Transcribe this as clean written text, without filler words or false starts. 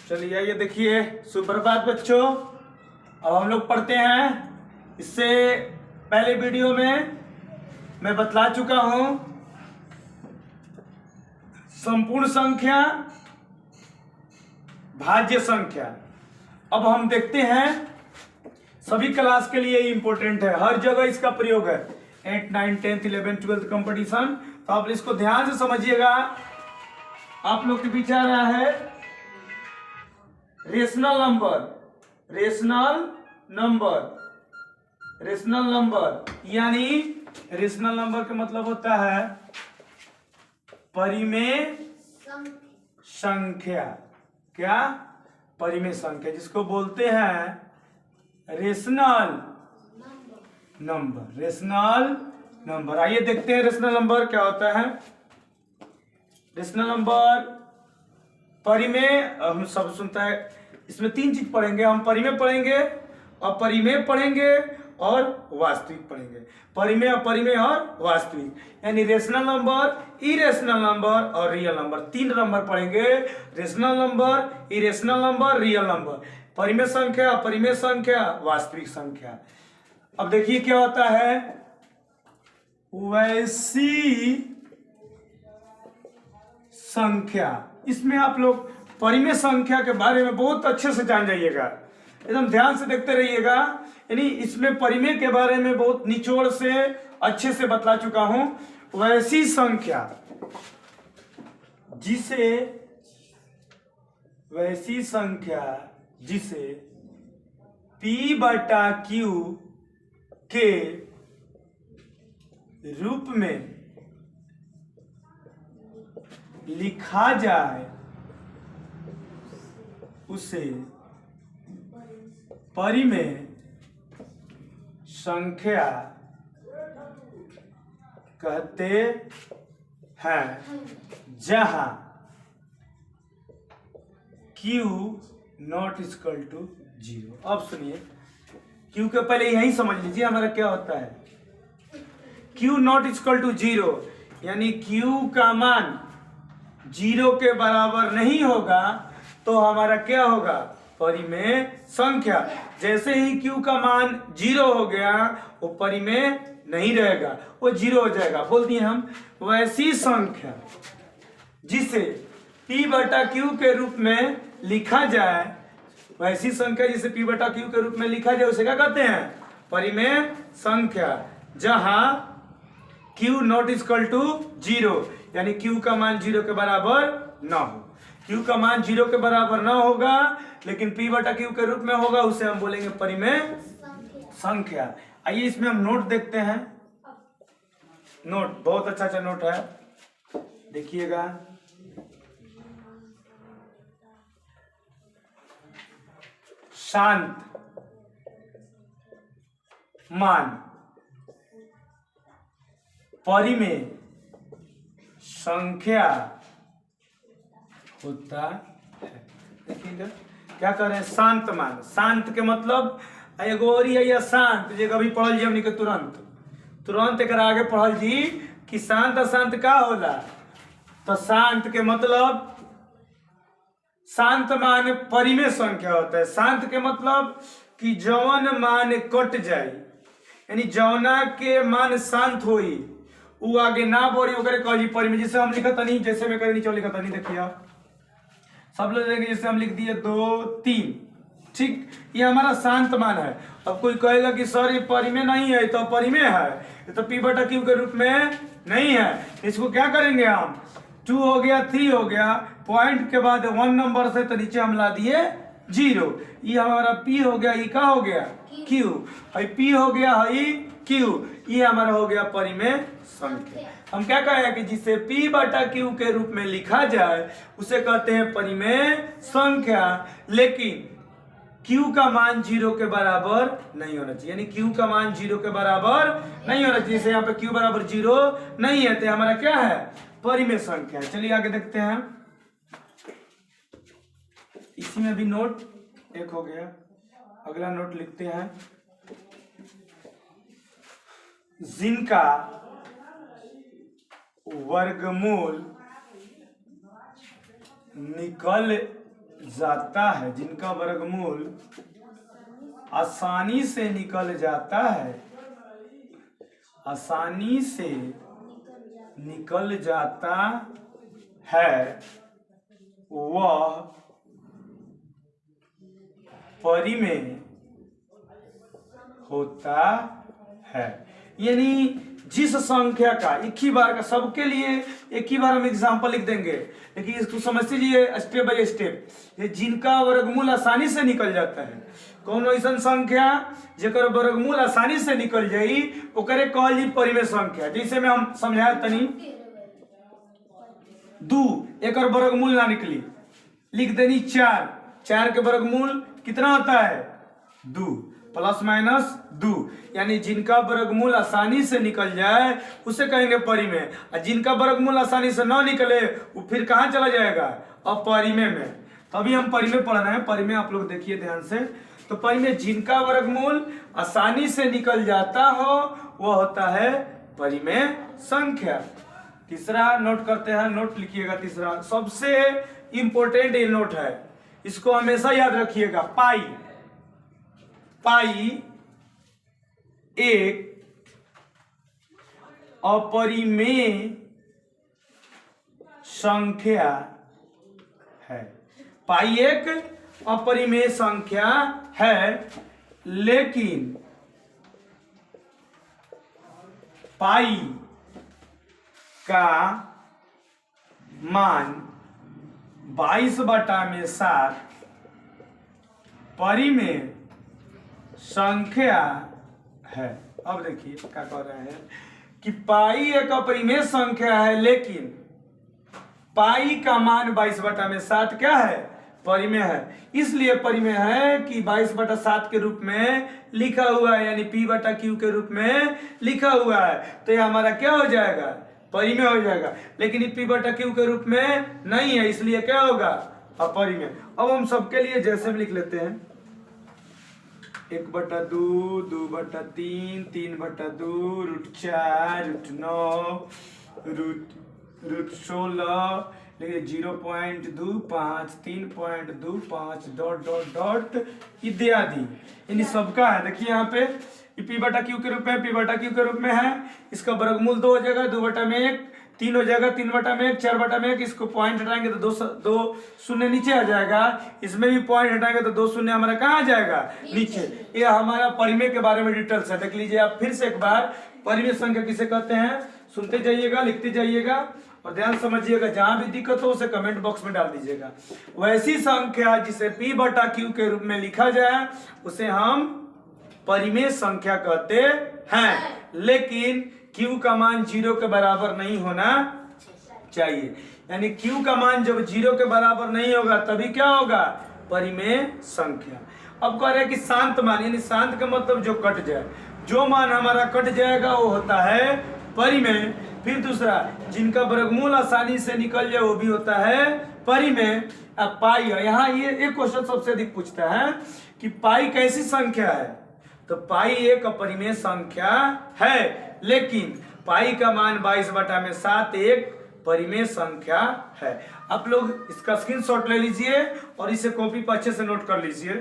चलिए आइए देखिए, सुप्रभात बच्चों। अब हम लोग पढ़ते हैं। इससे पहले वीडियो में मैं बतला चुका हूं संपूर्ण संख्या, भाज्य संख्या। अब हम देखते हैं, सभी क्लास के लिए इंपॉर्टेंट है, हर जगह इसका प्रयोग है। 8, 9, 10, 11, 12 कंपटीशन। तो आप इसको ध्यान से समझिएगा। आप लोग के बीच आ रहा है rational number, rational number, rational number. यानी रेशनल नंबर का मतलब होता है परिमेय संख्या। क्या? परिमेय संख्या, जिसको बोलते हैं रेशनल नंबर। Rational number. आइए देखते हैं रेशनल नंबर क्या होता है। रेशनल नंबर परिमेय, हम सब सुनता है, इसमें 3 चीज पढ़ेंगे हम। परिमेय पढ़ेंगे, अपरिमेय पढ़ेंगे और वास्तविक पढ़ेंगे। परिमेय, अपरिमेय और वास्तविक, यानी रेशनल नंबर, इरेशनल नंबर और रियल नंबर। 3 नंबर पढ़ेंगे। Rational number, irrational number, real number. परिमेय संख्या, अपरिमेय संख्या, वास्तविक संख्या। अब देखिए क्या होता है। वैसी संख्या, इसमें आप लोग परिमेय संख्या के बारे में बहुत अच्छे से जान जाइएगा, एकदम ध्यान से देखते रहिएगा। यानी इसमें परिमेय के बारे में बहुत निचोड़ से अच्छे से बतला चुका हूं। वैसी संख्या जिसे, वैसी संख्या जिसे P/Q के रूप में लिखा जाए उसे परिमेय संख्या कहते हैं, जहां Q नॉट इक्वल टू 0। अब सुनिए, Q के पहले यही समझ लीजिए हमारा क्या होता है। Q नॉट इक्वल टू 0, यानी Q का मान 0 के बराबर नहीं होगा तो हमारा क्या होगा? परिमेय संख्या। जैसे ही Q का मान 0 हो गया, वो परिमेय नहीं रहेगा, वो 0 हो जाएगा। बोल दिए हम, वैसी संख्या जिसे P/Q के रूप में लिखा जाए, वैसी संख्या जिसे P/Q के रूप में लिखा जाए उसे क्या कहते हैं? परिमेय संख्या। जहां Q नॉट इक्वल टू 0, यानी Q का मान 0 के बराबर ना हो। Q का मान 0 के बराबर ना होगा लेकिन P/Q के रूप में होगा, उसे हम बोलेंगे परिमेय संख्या। आइए इसमें हम नोट देखते हैं। नोट बहुत अच्छा नोट है, देखिएगा। शांत मान परिमेय संख्या होता है। देखिएगा क्या कर रहे हैं, शांत मान। शांत के मतलब एगो और ही है, या शांत जे कभी पढ़ल जी हमनी के तुरंत एक आगे पढ़ल जी कि शांत अशांत का होला। तो शांत के मतलब, शांत मान परिमेय संख्या होता है। शांत के मतलब कि जौन मान कट जाए, यानी जौना के मान शांत होई, वो आगे ना बढ़ी, ओकरे कह जी परिमेय। जैसे हम लिखा नहीं, जैसे मैं नीचे लिखा नहीं, देखिए आप सब लोग देखेंगे, जैसे हम लिख दिए 2, 3, ठीक, ये हमारा शांत मान है। अब कोई कहेगा कि सर ये परिमेय नहीं है, तो परिमेय है, ये तो P/Q के रूप में नहीं है। इसको क्या करेंगे हम? 2 हो गया, 3 हो गया, पॉइंट के बाद 1 नंबर से तो नीचे हम ला दिए 0। ये हमारा P हो गया, ये क्या हो गया? Q। P हो गया, Q, ये हमारा हो गया परिमेय संख्या। हम क्या कहें कि जिसे P/Q के रूप में लिखा जाए उसे कहते हैं परिमेय संख्या, लेकिन Q का मान 0 के बराबर नहीं होना चाहिए। यानी Q का मान 0 के बराबर नहीं होना चाहिए। जैसे यहाँ पे Q बराबर 0 नहीं है, तो हमारा क्या है? परिमेय संख्या। चलिए आगे देखते हैं। इसी में भी नोट एक हो गया, अगला नोट लिखते हैं। जिनका वर्गमूल निकल जाता है, जिनका वर्गमूल आसानी से निकल जाता है, आसानी से निकल जाता है, वह परिमेय होता है। यानी जिस संख्या का एक ही बार का, सबके लिए एक ही बार हम एग्जांपल लिख देंगे, लेकिन इसको समझ लीजिए स्टेप बाय स्टेप। ये जिनका वर्गमूल आसानी से निकल जाता है, कौन ऐसा संख्या जेकर वर्गमूल आसानी से निकल जाई ओकरे कहल जी परिमेय संख्या। जैसे में हम समझाए तनी 2 एक वर्गमूल ना निकली, लिख देनी 4, 4 के वर्गमूल कितना होता है 2 प्लस माइनस 2, यानी जिनका वर्गमूल आसानी से निकल जाए उसे कहेंगे परिमेय, और जिनका वर्गमूल आसानी से ना निकले वो फिर कहाँ चला जाएगा अपरिमेय में। तभी हम परिमेय पढ़ रहे हैं। परिमेय आप लोग देखिए ध्यान से, तो परिमेय जिनका वर्गमूल आसानी से निकल जाता हो वह होता है परिमेय संख्या। तीसरा नोट करते हैं, नोट लिखिएगा। तीसरा सबसे इंपॉर्टेंट ये नोट है, इसको हमेशा याद रखिएगा। पाई, पाई एक अपरिमेय संख्या है। पाई एक अपरिमेय संख्या है, लेकिन पाई का मान 22/7 परिमेय संख्या है। अब देखिए क्या कह रहे हैं कि पाई एक अपरिमेय संख्या है, लेकिन पाई का मान 22/7 क्या है परिमेय है। इसलिए परिमेय है कि 22/7 के रूप में लिखा हुआ है, यानी P/Q के रूप में लिखा हुआ है, तो ये हमारा क्या हो जाएगा परिमेय हो जाएगा। लेकिन ये P/Q के रूप में नहीं है, इसलिए क्या होगा अपरिमेय। अब हम सबके लिए जैसे भी लिख लेते हैं 1/2, 2/3, 3/2, √4, √9, √16, लेकिन 0.25, 3.25 डॉट डॉट डॉट इत्यादि, इन सबका है। देखिए यहाँ पे P/Q के रूप में, P/Q के रूप में है। इसका वर्गमूल 2 हो जाएगा, 2/1, 3 हो जाएगा, 3/1, 4/1। इसको पॉइंट हटाएंगे तो 2 शून्य नीचे आ जाएगा। इसमें भी पॉइंट हटाएंगे तो 2 शून्य हमारा कहाँ आ जाएगा नीचे। ये हमारा परिमेय के बारे में डिटेल्स है, देख लीजिए आप फिर से एक बार। परिमेय संख्या किसे कहते हैं सुनते जाइएगा, लिखते जाइएगा और ध्यान समझिएगा। जहां भी दिक्कत हो उसे कमेंट बॉक्स में डाल दीजिएगा। वैसी संख्या जिसे P/Q के रूप में लिखा जाए उसे हम परिमेय संख्या कहते हैं, लेकिन Q का मान 0 के बराबर नहीं होना चाहिए। यानी Q का मान जब 0 के बराबर नहीं होगा तभी क्या होगा परिमेय संख्या। अब कह रहे हैं कि शांत मान, यानी शांत का मतलब जो कट जाए, जो मान हमारा कट जाएगा वो होता है परिमेय। फिर दूसरा जिनका वर्गमूल आसानी से निकल जाए वो भी होता है परिमेय। अब पाई, यहाँ ये एक क्वेश्चन सबसे अधिक पूछता है कि पाई कैसी संख्या है, तो पाई एक अपरिमेय संख्या है, लेकिन पाई का मान 22/7 एक परिमेय संख्या है। आप लोग इसका स्क्रीनशॉट ले लीजिए और इसे कॉपी पर अच्छे से नोट कर लीजिए।